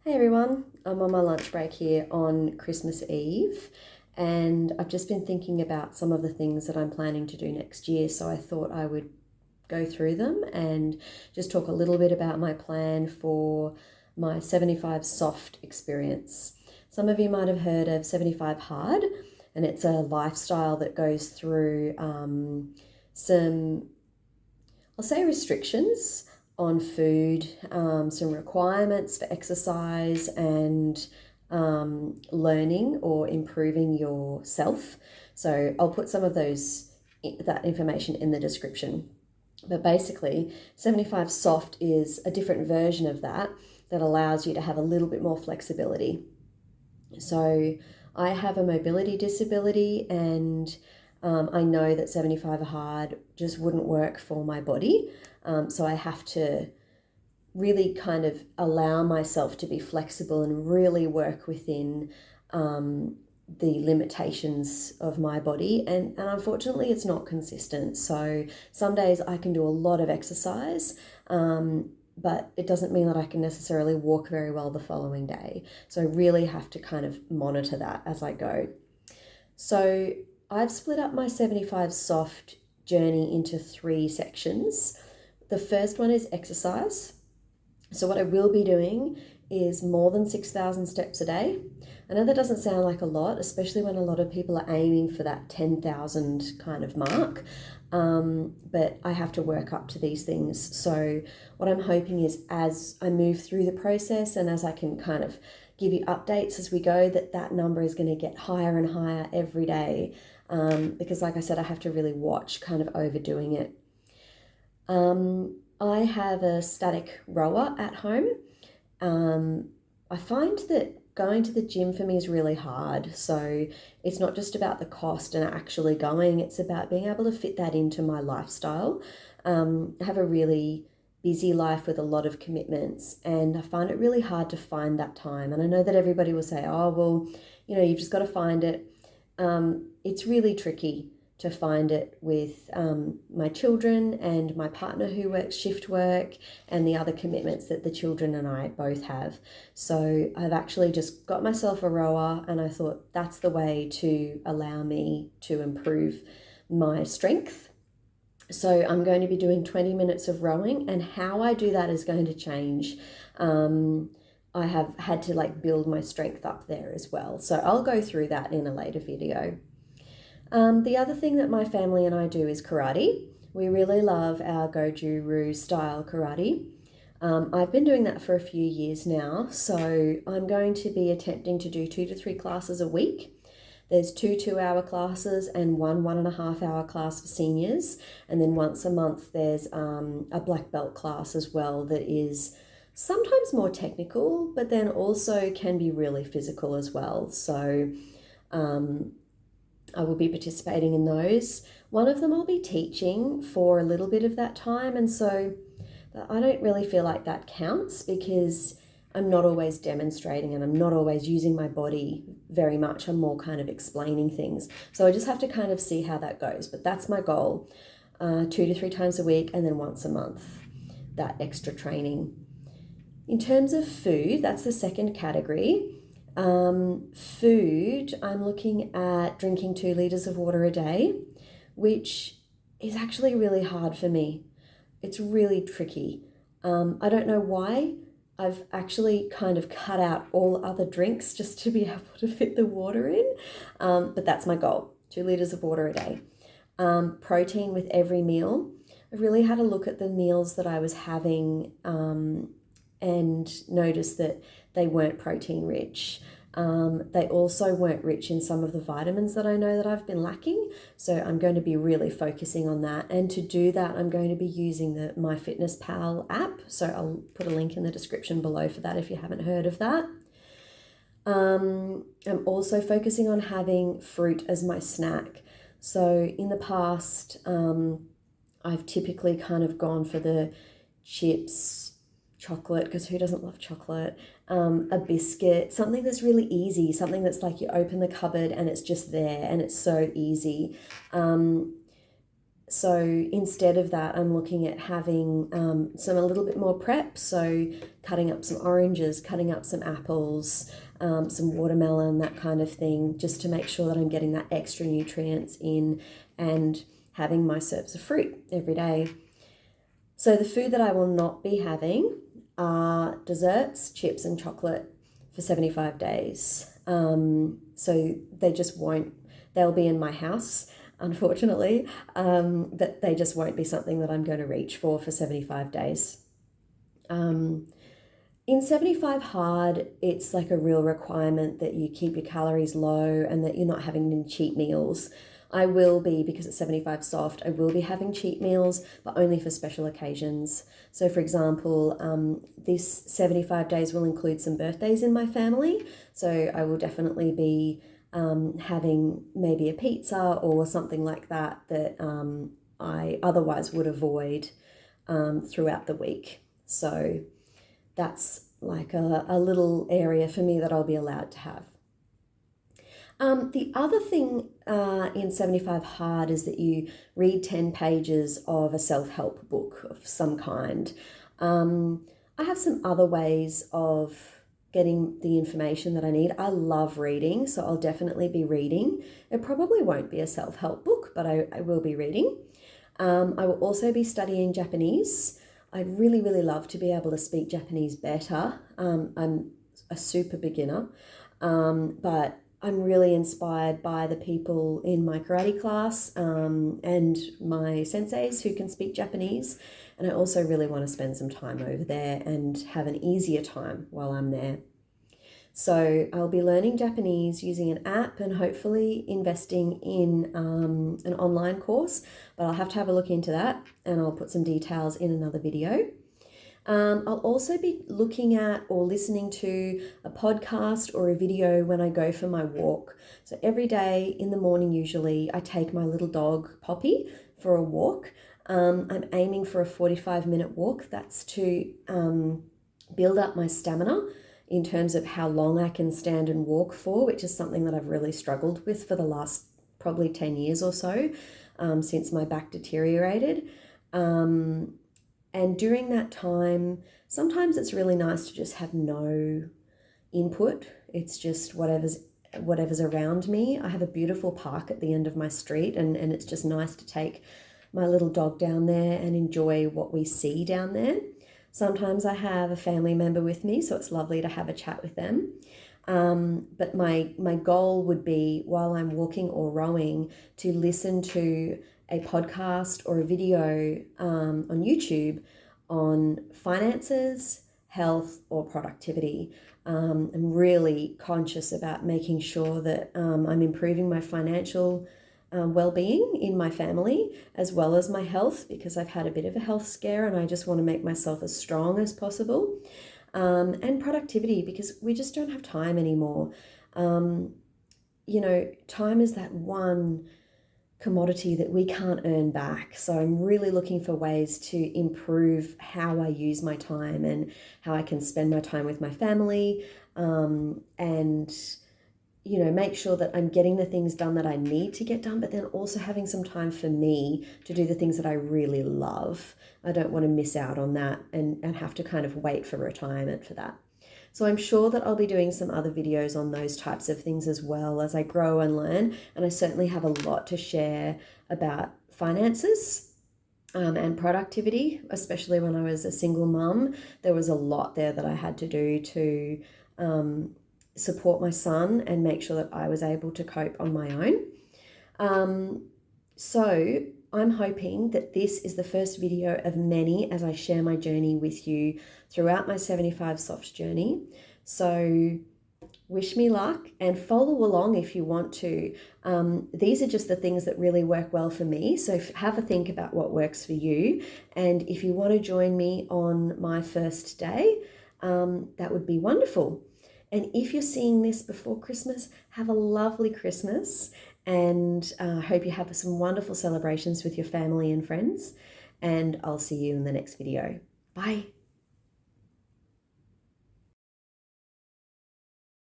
Hey everyone, I'm on my lunch break here on Christmas Eve, and I've just been thinking about some of the things that I'm planning to do next year, so I thought I would go through them and just talk a little bit about my plan for my 75 soft experience. Some of you might have heard of 75 hard, and it's a lifestyle that goes through some, I'll say, restrictions on food, some requirements for exercise and learning or improving yourself. So I'll put some of that information in the description. But basically, 75 soft is a different version of that allows you to have a little bit more flexibility. So I have a mobility disability, and I know that 75 hard just wouldn't work for my body. So I have to really kind of allow myself to be flexible and really work within the limitations of my body. And unfortunately, it's not consistent. So some days I can do a lot of exercise, but it doesn't mean that I can necessarily walk very well the following day. So I really have to kind of monitor that as I go. So I've split up my 75 soft journey into 3 sections. The first one is exercise. So what I will be doing is more than 6,000 steps a day. I know that doesn't sound like a lot, especially when a lot of people are aiming for that 10,000 kind of mark. But I have to work up to these things. So what I'm hoping is, as I move through the process and as I can kind of give you updates as we go, that number is going to get higher and higher every day. Because like I said, I have to really watch kind of overdoing it. I have a static rower at home. I find that going to the gym for me is really hard. So it's not just about the cost and actually going, it's about being able to fit that into my lifestyle. I have a really busy life with a lot of commitments, and I find it really hard to find that time. And I know that everybody will say, oh, well, you've just got to find it. It's really tricky to find it with my children and my partner who works shift work and the other commitments that the children and I both have. So I've actually just got myself a rower, and I thought that's the way to allow me to improve my strength. So I'm going to be doing 20 minutes of rowing, and how I do that is going to change. I have had to build my strength up there as well. So I'll go through that in a later video. The other thing that my family and I do is karate. We really love our Goju-Ryu style karate. I've been doing that for a few years now, so I'm going to be attempting to do 2 to 3 classes a week. There's 2 2-hour classes and 1 1.5-hour class for seniors, and then once a month there's a black belt class as well that is sometimes more technical, but then also can be really physical as well. So I will be participating in those. One of them I'll be teaching for a little bit of that time, and so I don't really feel like that counts because I'm not always demonstrating and I'm not always using my body very much. I'm more kind of explaining things. So I just have to kind of see how that goes, but that's my goal. 2 to 3 times a week, and then once a month, that extra training. In terms of food, that's the second category. Food, I'm looking at drinking 2 litres of water a day, which is actually really hard for me. It's really tricky. I don't know why. I've actually kind of cut out all other drinks just to be able to fit the water in, but that's my goal, 2 litres of water a day. Protein with every meal. I really had a look at the meals that I was having and noticed that they weren't protein rich. They also weren't rich in some of the vitamins that I know that I've been lacking. So I'm going to be really focusing on that. And to do that, I'm going to be using the MyFitnessPal app. So I'll put a link in the description below for that if you haven't heard of that. I'm also focusing on having fruit as my snack. So in the past, I've typically kind of gone for the chips, chocolate, because who doesn't love chocolate, a biscuit, something that's really easy, something that's like you open the cupboard and it's just there and it's so easy. So instead of that, I'm looking at having some a little bit more prep. So cutting up some oranges, cutting up some apples, some watermelon, that kind of thing, just to make sure that I'm getting that extra nutrients in, and having my serves of fruit every day. So the food that I will not be having are desserts, chips, and chocolate for 75 days. So they just won't, they'll be in my house, unfortunately, but they just won't be something that I'm going to reach for 75 days. In 75 hard, it's like a real requirement that you keep your calories low and that you're not having any cheat meals. I will be, because it's 75 soft, I will be having cheat meals, but only for special occasions. So for example, this 75 days will include some birthdays in my family. So I will definitely be having maybe a pizza or something like that that I otherwise would avoid throughout the week. So that's like a little area for me that I'll be allowed to have. The other thing in 75 hard is that you read 10 pages of a self-help book of some kind. I have some other ways of getting the information that I need. I love reading, so I'll definitely be reading. It probably won't be a self-help book, but I will be reading. I will also be studying Japanese. I'd really, really love to be able to speak Japanese better. I'm a super beginner, but I'm really inspired by the people in my karate class and my senseis who can speak Japanese. And I also really want to spend some time over there and have an easier time while I'm there. So I'll be learning Japanese using an app and hopefully investing in an online course, but I'll have to have a look into that, and I'll put some details in another video. I'll also be looking at or listening to a podcast or a video when I go for my walk. So every day in the morning, usually, I take my little dog, Poppy, for a walk. I'm aiming for a 45-minute walk. That's to build up my stamina in terms of how long I can stand and walk for, which is something that I've really struggled with for the last probably 10 years or so, since my back deteriorated. And during that time, sometimes it's really nice to just have no input. It's just whatever's around me. I have a beautiful park at the end of my street, and it's just nice to take my little dog down there and enjoy what we see down there. Sometimes I have a family member with me, so it's lovely to have a chat with them. But my goal would be, while I'm walking or rowing, to listen to a podcast or a video on YouTube on finances, health, or productivity. I'm really conscious about making sure that I'm improving my financial well-being in my family, as well as my health, because I've had a bit of a health scare and I just want to make myself as strong as possible. And productivity, because we just don't have time anymore. Time is that one commodity that we can't earn back. So I'm really looking for ways to improve how I use my time and how I can spend my time with my family, and make sure that I'm getting the things done that I need to get done, but then also having some time for me to do the things that I really love. I don't want to miss out on that and have to kind of wait for retirement for that. So I'm sure that I'll be doing some other videos on those types of things as well as I grow and learn. And I certainly have a lot to share about finances and productivity, especially when I was a single mum. There was a lot there that I had to do to support my son and make sure that I was able to cope on my own. So I'm hoping that this is the first video of many as I share my journey with you throughout my 75 Softs journey. So wish me luck and follow along if you want to. These are just the things that really work well for me. So have a think about what works for you. And if you want to join me on my first day, that would be wonderful. And if you're seeing this before Christmas, have a lovely Christmas, and hope you have some wonderful celebrations with your family and friends. And I'll see you in the next video. Bye.